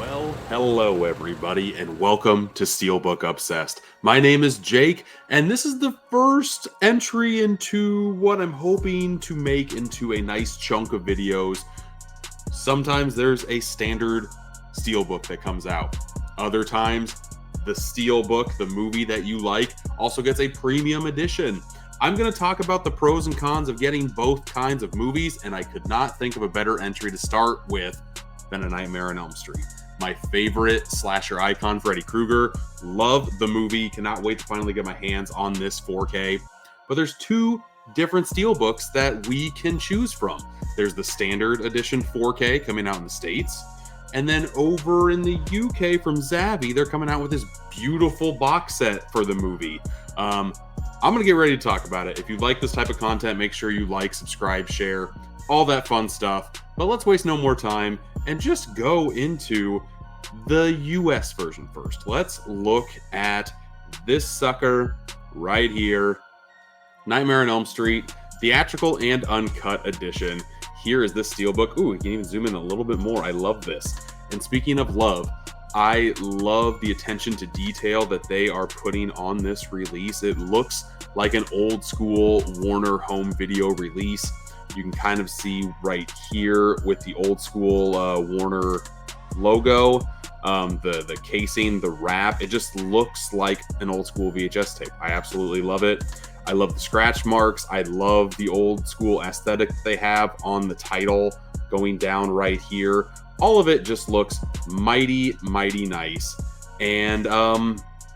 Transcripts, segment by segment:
Well, hello everybody, and welcome to Steelbook Obsessed. My name is Jake, and this is the first entry into what I'm hoping to make into a nice chunk of videos. Sometimes there's a standard Steelbook that comes out. Other times, the Steelbook, the movie that you like, also gets a premium edition. I'm going to talk about the pros and cons of getting both kinds of movies, and I could not think of a better entry to start with than A Nightmare on Elm Street. My favorite slasher icon, Freddy Krueger. Love the movie. Cannot wait to finally get my hands on this 4K. But there's two different Steelbooks that we can choose from. There's the standard edition 4K coming out in the States. And then over in the UK from Zavvi, they're coming out with this beautiful box set for the movie. I'm going to get ready to talk about it. If you like this type of content, make sure you like, subscribe, share, all that fun stuff. But let's waste no more time and just go into the US version first. Let's look at this sucker right here. Nightmare on Elm Street, theatrical and uncut edition. Here is this Steelbook. Ooh, we can even zoom in a little bit more. I love this. And speaking of love, I love the attention to detail that they are putting on this release. It looks like an old school Warner home video release. You can kind of see right here with the old school Warner logo, the casing, the wrap. It just looks like an old school VHS tape. I absolutely love it. I love the scratch marks. I love the old school aesthetic that they have on the title going down right here. All of it just looks mighty, mighty nice. And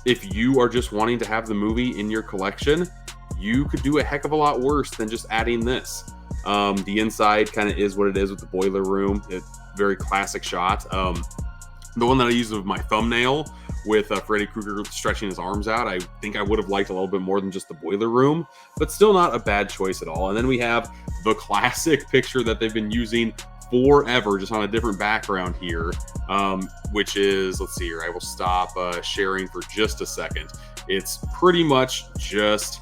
if you are just wanting to have the movie in your collection, you could do a heck of a lot worse than just adding this. The inside kind of is what it is with the boiler room. It's very classic shot. The one that I used with my thumbnail with Freddy Krueger stretching his arms out, I think I would have liked a little bit more than just the boiler room, but still not a bad choice at all. And then we have the classic picture that they've been using forever, just on a different background here, which is, let's see here, I will stop sharing for just a second. It's pretty much just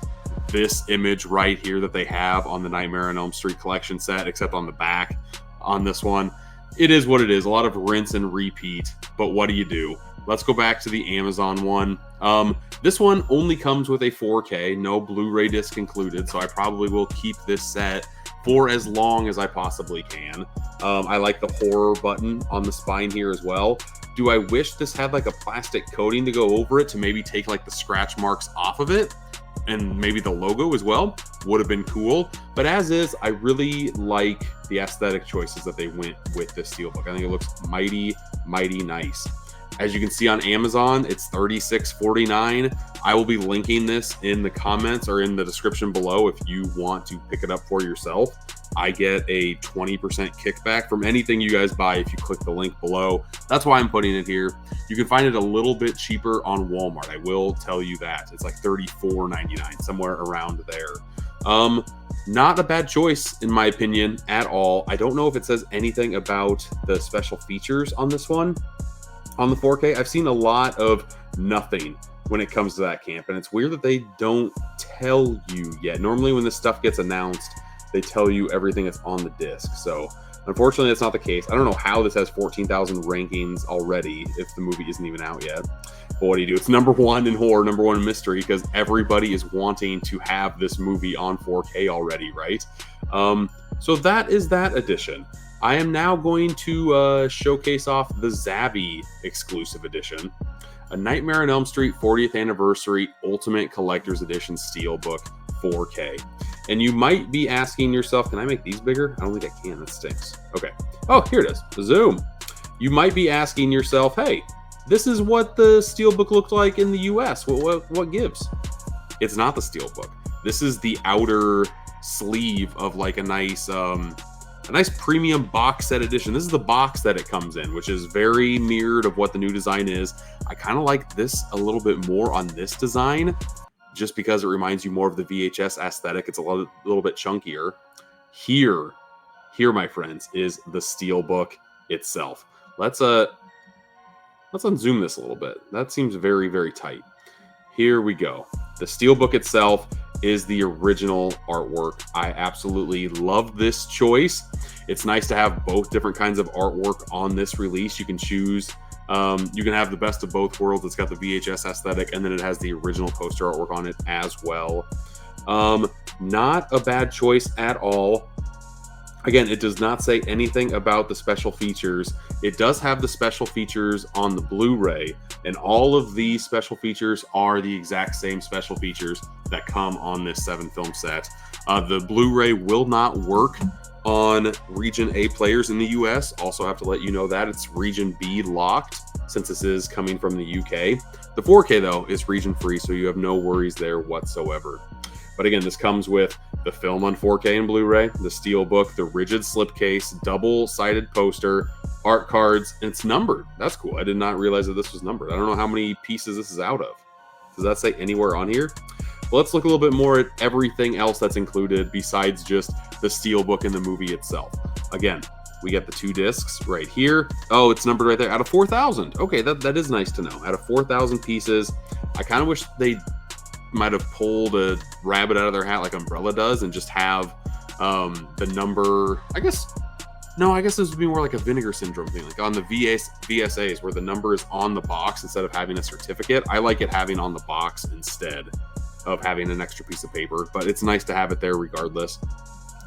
this image right here that they have on the Nightmare on Elm Street collection set, except on the back on this one. It is what it is. A lot of rinse and repeat, but what do you do? Let's go back to the Amazon one. This one only comes with a 4K, no Blu-ray disc included, so I probably will keep this set for as long as I possibly can. I like the horror button on the spine here as well. Do I wish this had like a plastic coating to go over it to maybe take like the scratch marks off of it? And maybe the logo as well would have been cool. But as is, I really like the aesthetic choices that they went with this Steelbook. I think it looks mighty, mighty nice. As you can see on Amazon, it's $36.49. I will be linking this in the comments or in the description below if you want to pick it up for yourself. I get a 20% kickback from anything you guys buy if you click the link below. That's why I'm putting it here. You can find it a little bit cheaper on Walmart. I will tell you that. It's like $34.99, somewhere around there. Not a bad choice, in my opinion, at all. I don't know if it says anything about the special features on this one. On the 4K, I've seen a lot of nothing when it comes to that camp, and it's weird that they don't tell you yet. Normally when this stuff gets announced, they tell you everything that's on the disc. So unfortunately, that's not the case. I don't know how this has 14,000 rankings already if the movie isn't even out yet. But what do you do? It's number one in horror, number one in mystery, because everybody is wanting to have this movie on 4K already, right? So that is that edition. I am now going to showcase off the Zavvi exclusive edition, A Nightmare on Elm Street 40th Anniversary Ultimate Collector's Edition Steelbook 4K. And you might be asking yourself, can I make these bigger? I don't think I can. That stinks. Okay. Oh, here it is. Zoom. You might be asking yourself, hey, this is what the Steelbook looked like in the US. What gives? It's not the Steelbook. This is the outer sleeve of like a nice premium box set edition. This is the box that it comes in, which is very mirrored of what the new design is. I kind of like this a little bit more on this design, just because it reminds you more of the VHS aesthetic. It's a little bit chunkier. Here, my friends, is the Steelbook itself. Let's unzoom this a little bit. That seems very, very tight. Here we go. The Steelbook itself is the original artwork. I absolutely love this choice. It's nice to have both different kinds of artwork on this release. You can choose You can have the best of both worlds. It's got the VHS aesthetic, and then it has the original poster artwork on it as well. Not a bad choice at all. Again, it does not say anything about the special features. It does have the special features on the Blu-ray, and all of these special features are the exact same special features that come on this 7-film set. The Blu-ray will not work on Region A players in the US. Also have to let you know that it's Region B locked, since this is coming from the UK. The 4K, though, is region free, so you have no worries there whatsoever. But again, this comes with the film on 4K and Blu-ray, the Steelbook, the rigid slipcase, double-sided poster, art cards, and it's numbered. That's cool. I did not realize that this was numbered. I don't know how many pieces this is out of. Does that say anywhere on here? Well, let's look a little bit more at everything else that's included besides just the Steelbook and the movie itself. Again, we get the 2 discs right here. Oh, it's numbered right there out of 4,000. Okay, that is nice to know. Out of 4,000 pieces, I kind of wish they might have pulled a rabbit out of their hat like Umbrella does and just have the number. I guess this would be more like a Vinegar Syndrome thing, like on the VSAs where the number is on the box instead of having a certificate. I like it having on the box instead of having an extra piece of paper, but it's nice to have it there regardless.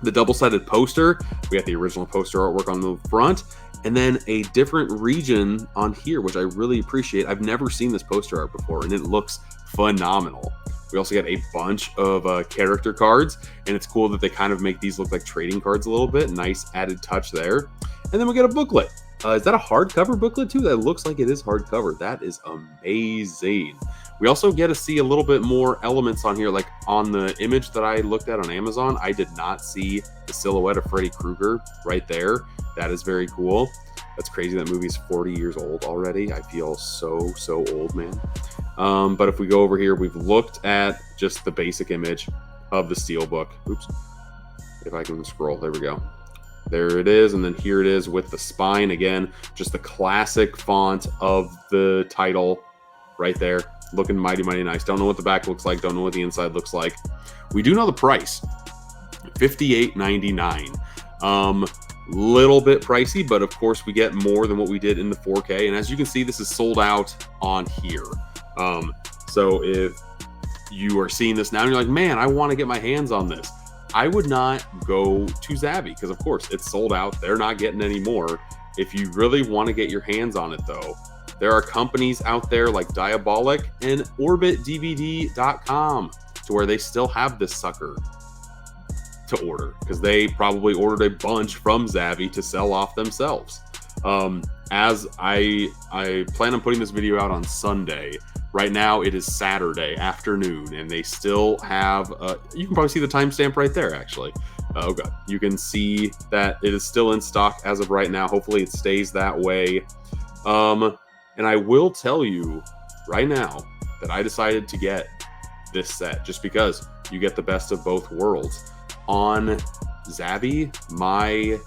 The double-sided poster, we got the original poster artwork on the front, and then a different region on here, which I really appreciate. I've never seen this poster art before, and it looks phenomenal. We also got a bunch of character cards, and it's cool that they kind of make these look like trading cards a little bit. Nice added touch there. And then we get a booklet. Is that a hardcover booklet too? That looks like it is hardcover. That is amazing. We also get to see a little bit more elements on here, like on the image that I looked at on Amazon. I did not see the silhouette of Freddy Krueger right there. That is very cool. That's crazy. That movie's 40 years old already. I feel so old, man. But if we go over here, we've looked at just the basic image of the Steelbook. Oops. If I can scroll, there we go. There it is, and then here it is with the spine again, just the classic font of the title right there, looking mighty nice. Don't know what the back looks like, don't know what the inside looks like. We do know the price, $58.99. Little bit pricey, but of course we get more than what we did in the 4K, and as you can see, this is sold out on here. So if you are seeing this now and you're like, man, I want to get my hands on this, I would not go to Zavvi because, of course, it's sold out. They're not getting any more. If you really want to get your hands on it, though, there are companies out there like Diabolic and OrbitDVD.com to where they still have this sucker to order because they probably ordered a bunch from Zavvi to sell off themselves. As I plan on putting this video out on Sunday. Right now, it is Saturday afternoon, and they still have, you can probably see the timestamp right there, actually. Oh, God. You can see that it is still in stock as of right now. Hopefully, it stays that way. And I will tell you right now that I decided to get this set just because you get the best of both worlds. On Zavvi, my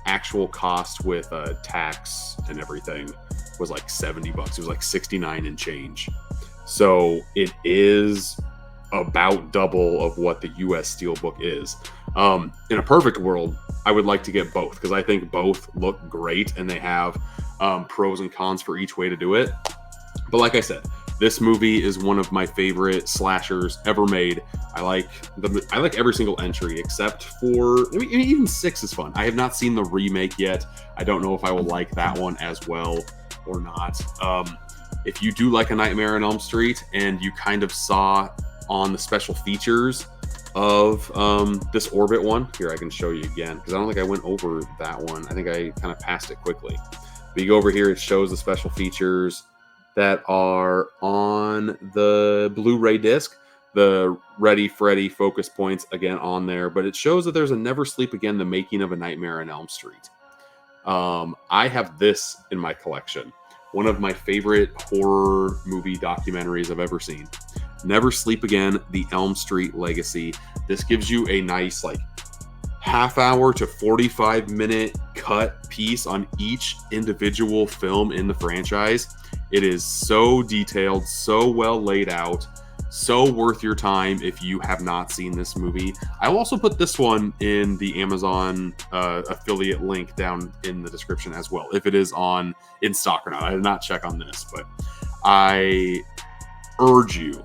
actual cost with tax and everything was like $70. It was like 69 and change. So it is about double of what the US Steelbook is. In a perfect world, I would like to get both because I think both look great and they have pros and cons for each way to do it. But like I said, this movie is one of my favorite slashers ever made. I like every single entry except for, I mean, even 6 is fun. I have not seen the remake yet. I don't know if I will like that one as well or not. If you do like A Nightmare on Elm Street and you kind of saw on the special features of this Orbit one, here I can show you again because I don't think I went over that one. I think I kind of passed it quickly. But you go over here, it shows the special features that are on the Blu-ray disc. The Ready Freddy focus points again on there, but it shows that there's a Never Sleep Again, the making of A Nightmare on Elm Street. I have this in my collection. One of my favorite horror movie documentaries I've ever seen. Never Sleep Again, The Elm Street Legacy. This gives you a nice like half hour to 45 minute cut piece on each individual film in the franchise. It is so detailed, so well laid out, So worth your time if you have not seen this movie. I will also put this one in the Amazon affiliate link down in the description as well, if it is in stock or not. I did not check on this, but I urge you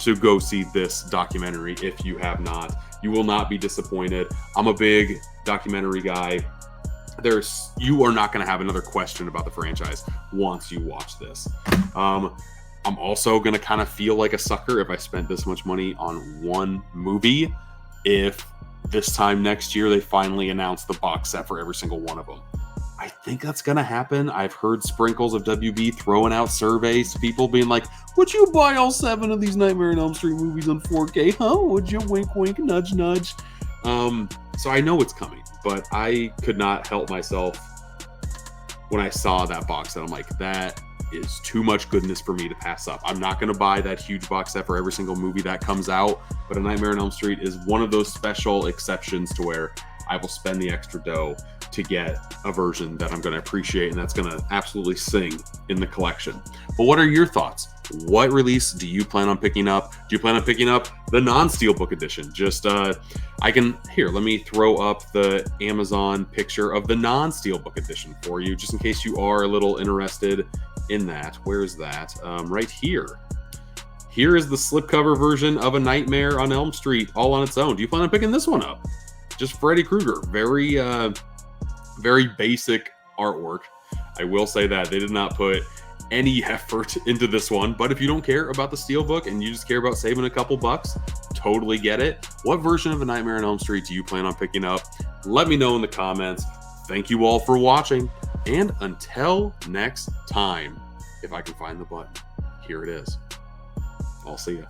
to go see this documentary if you have not. You will not be disappointed. I'm a big documentary guy. You are not going to have another question about the franchise once you watch this. I'm also going to kind of feel like a sucker if I spent this much money on one movie, if this time next year they finally announce the box set for every single one of them. I think that's going to happen. I've heard sprinkles of WB throwing out surveys to people being like, would you buy all 7 of these Nightmare on Elm Street movies on 4K? Huh? Would you? Wink, wink, nudge, nudge. So I know it's coming, but I could not help myself when I saw that box set. I'm like, that is too much goodness for me to pass up. I'm not going to buy that huge box set for every single movie that comes out, but A Nightmare on Elm Street is one of those special exceptions to where I will spend the extra dough to get a version that I'm going to appreciate and that's going to absolutely sing in the collection. But what are your thoughts? What release do you plan on picking up? Do you plan on picking up the non-Steelbook edition? Let me throw up the Amazon picture of the non-Steelbook edition for you, just in case you are a little interested in that. Where's that? Right here. Here is the slipcover version of A Nightmare on Elm Street all on its own. Do you plan on picking this one up? Just Freddy Krueger. Very basic artwork. I will say that they did not put any effort into this one, but if you don't care about the Steelbook and you just care about saving a couple bucks, totally get it. What version of A Nightmare on Elm Street do you plan on picking up? Let me know in the comments. Thank you all for watching, and until next time, if I can find the button, here it is. I'll see ya.